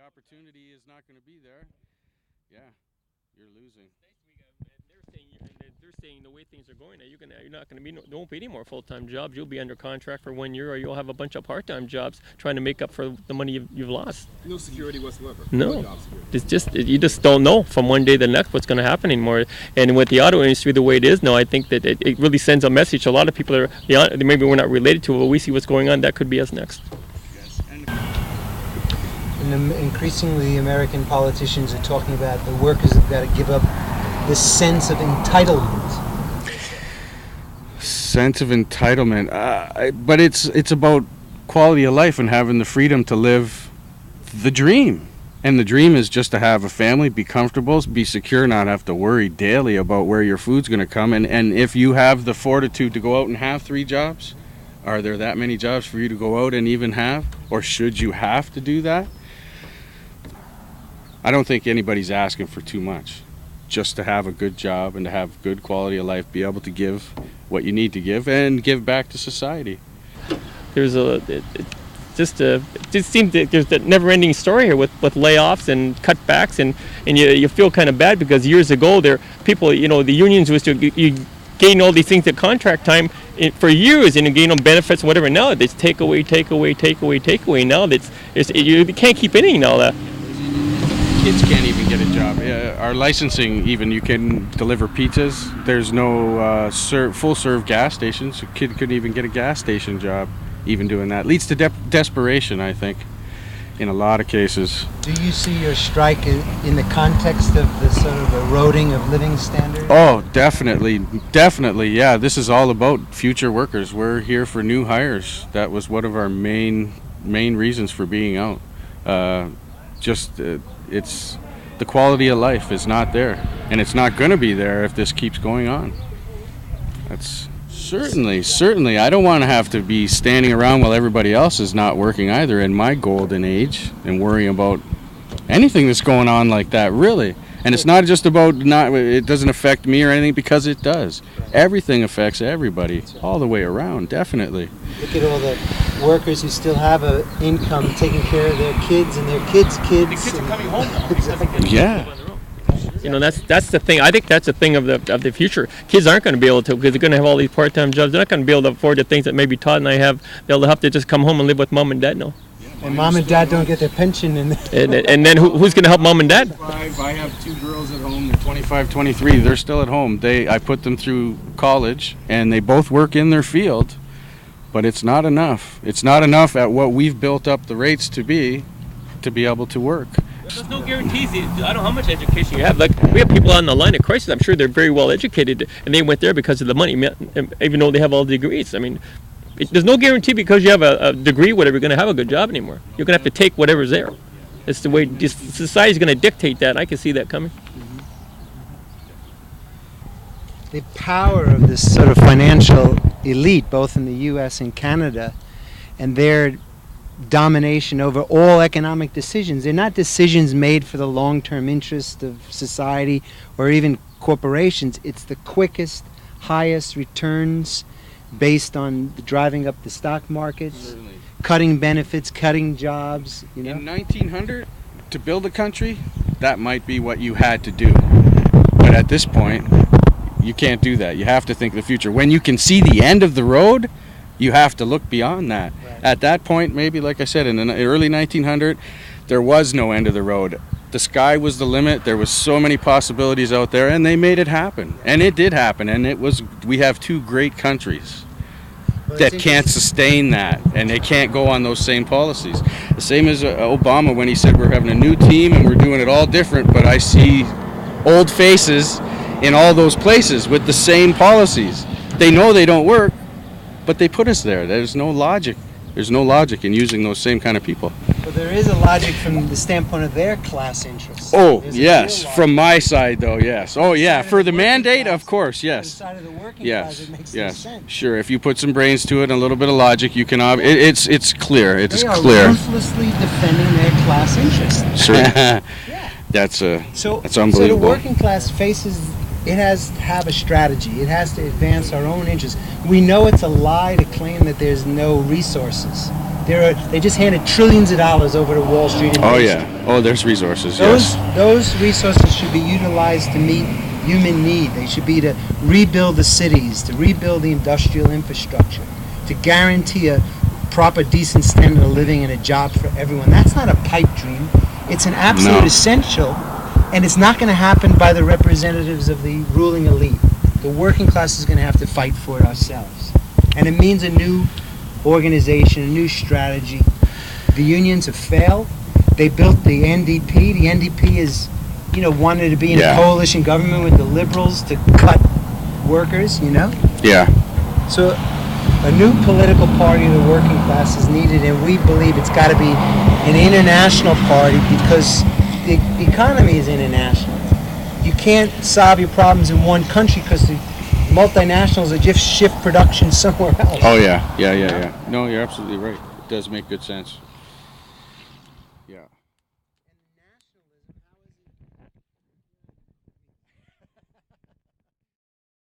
opportunity is not going to be there, yeah, you're losing. They're saying the way things are going, you're not going to be there won't be any more full-time jobs. You'll be under contract for 1 year, or you'll have a bunch of part-time jobs trying to make up for the money you've lost. No security whatsoever. No, you just don't know from one day to the next what's going to happen anymore. And with the auto industry the way it is now, I think that it really sends a message. A lot of people maybe we're not related to it, but we see what's going on. That could be us next. Yes. And increasingly, American politicians are talking about the workers have got to give up this sense of entitlement. Sense of entitlement, but it's about quality of life and having the freedom to live the dream. And the dream is just to have a family, be comfortable, be secure, not have to worry daily about where your food's going to come. And if you have the fortitude to go out and have 3 jobs, are there that many jobs for you to go out and even have? Or should you have to do that? I don't think anybody's asking for too much. Just to have a good job and to have good quality of life, be able to give what you need to give and give back to society. There's it just seems that there's that never-ending story here with layoffs and cutbacks, and you feel kind of bad because years ago people, the unions was to you gain all these things at contract time for years and you gain on benefits and whatever. Now it's take away. Now you can't keep anything now. That Kids can't even get a job. Yeah, our licensing, even you can deliver pizzas. There's no full serve gas stations. A kid couldn't even get a gas station job. Even doing that leads to desperation, I think, in a lot of cases. Do you see your strike in the context of the sort of eroding of living standards? Oh, definitely, yeah. This is all about future workers. We're here for new hires. That was one of our main reasons for being out. It's the quality of life is not there, and it's not going to be there if this keeps going on. That's certainly. I don't want to have to be standing around while everybody else is not working either in my golden age and worrying about anything that's going on like that, really. And it's not just about it doesn't affect me or anything, because it does. Everything affects everybody all the way around, definitely. Look at all the workers who still have an income taking care of their kids and their kids' kids. the kids are coming home now. Exactly. Yeah. That's the thing. I think that's the thing of the future. Kids aren't going to be able to, because they're going to have all these part-time jobs. They're not going to be able to afford the things that maybe Todd and I have. They'll have to just come home and live with mom and dad now. And mom and dad don't get their pension. And then who's going to help mom and dad? I have 2 girls at home. They're 25, 23. They're still at home. I put them through college, and they both work in their field. But it's not enough. It's not enough at what we've built up the rates to be able to work. There's no guarantees. I don't know how much education you have. Like, we have people on the line at Crisis. I'm sure they're very well educated, and they went there because of the money, even though they have all the degrees. I mean, there's no guarantee because you have a degree, whatever, you're going to have a good job anymore. You're going to have to take whatever's there. It's the way society's going to dictate that. I can see that coming. The power of this sort of financial elite, both in the U.S. and Canada, and their domination over all economic decisions. They're not decisions made for the long-term interest of society or even corporations. It's the quickest, highest returns based on driving up the stock markets, Certainly. cutting benefits, cutting jobs. In 1900, to build a country, that might be what you had to do. But at this point, you can't do that. You have to think of the future. When you can see the end of the road, you have to look beyond that. Right. At that point, maybe, like I said, in the early 1900, there was no end of the road. The sky was the limit. There was so many possibilities out there, and they made it happen. And it did happen. And we have 2 great countries that can't sustain that, and they can't go on those same policies. The same as Obama when he said we're having a new team and we're doing it all different, but I see old faces in all those places with the same policies. They know they don't work, but they put us there. There's no logic. There's no logic in using those same kind of people. But there is a logic from the standpoint of their class interests. Oh, There's a yes. real From logic. my side, though, yes. Oh, yeah. For the mandate, of course, On the yes. side of the working class, Yes, it makes no yes. sense. Sure, if you put some brains to it and a little bit of logic, you can... It's clear. It's They are clear. ruthlessly defending their class interests. Sure. Yeah. That's So the unbelievable. working class it has to have a strategy. It has to advance our own interests. We know it's a lie to claim that there's no resources. They just handed trillions of dollars over to Wall Street. Oh yeah. Oh, there's resources. Yes. Those resources should be utilized to meet human need. They should be to rebuild the cities, to rebuild the industrial infrastructure, to guarantee a proper, decent standard of living and a job for everyone. That's not a pipe dream. It's an absolute essential, and it's not going to happen by the representatives of the ruling elite. The working class is going to have to fight for it ourselves. And it means a new organization, a new strategy. The unions have failed. They built the NDP. The NDP is, wanted to be in a coalition government with the liberals to cut workers, Yeah. So a new political party of the working class is needed, and we believe it's got to be an international party because the economy is international. You can't solve your problems in one country because the multinationals are just shift production somewhere else. Oh yeah. No, you're absolutely right. It does make good sense.